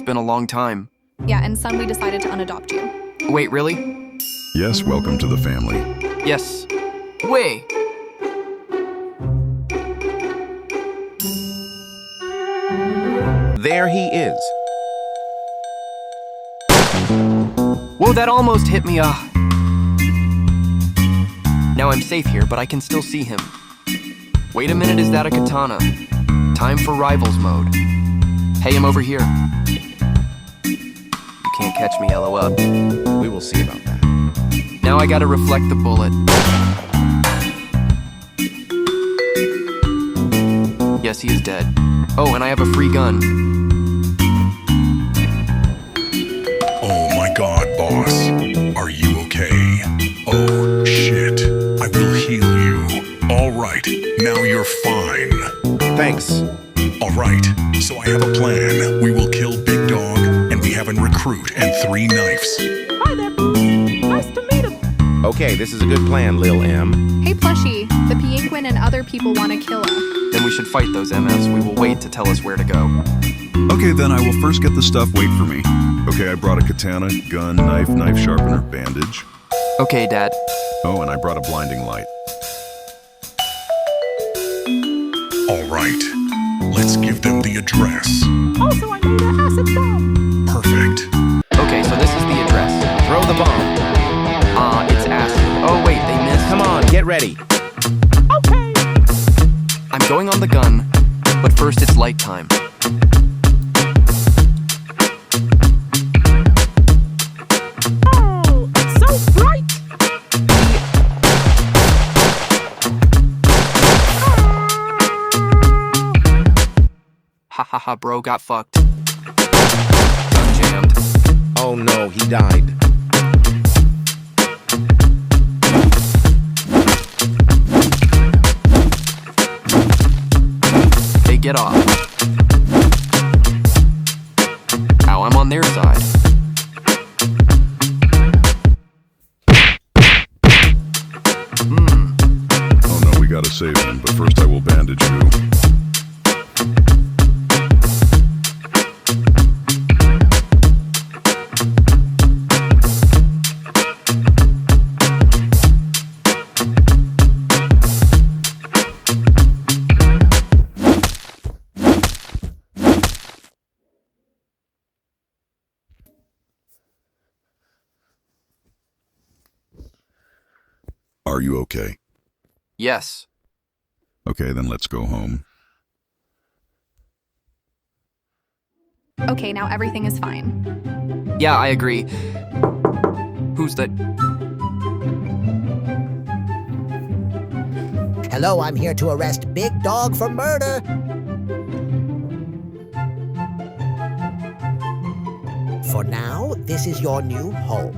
It's been a long time. Yeah, and son, we decided to unadopt you. Wait, really? Yes, welcome to the family. Yes. Wait. There he is. Whoa, that almost hit me. Now I'm safe here, but I can still see him. Wait a minute, is that a katana? Time for rivals mode. Hey, I'm over here. You can't catch me, LOL. We will see about that. Now I gotta reflect the bullet. Yes, he is dead. Oh, and I have a free gun. Oh my god, boss. Are you okay? Oh, shit. I will heal you. All right, now you're fine. Thanks. All right, so I have a plan. We will kill Big Dog, and we have a recruit and 3 knives. Hi there, Boo. Nice to meet him. Okay, this is a good plan, Lil M. Hey, Plushie, the Piinquin and other people want to kill us. Then we should fight those MFs. We will wait to tell us where to go. Okay, then I will first get the stuff. Wait for me. Okay, I brought a katana, gun, knife sharpener, bandage. Okay, Dad. Oh, and I brought a blinding light. All right, let's give them the address. Also, I made an acid bomb. Perfect. Okay, so this is the address. Throw the bomb. It's acid. Oh, wait, they missed. Come on, get ready. Okay. I'm going on the gun, but first it's light time. Oh, it's so bright. Ha ha ha, bro got fucked. Gun jammed. Oh no, he died. Hey, get off. Ow, I'm on their side. Oh no, we gotta save him, but first I will bandage you. Are you okay? Yes. Okay, then let's go home. Okay, now everything is fine. Yeah, I agree. Who's that? Hello, I'm here to arrest Big Dog for murder. For now, this is your new home.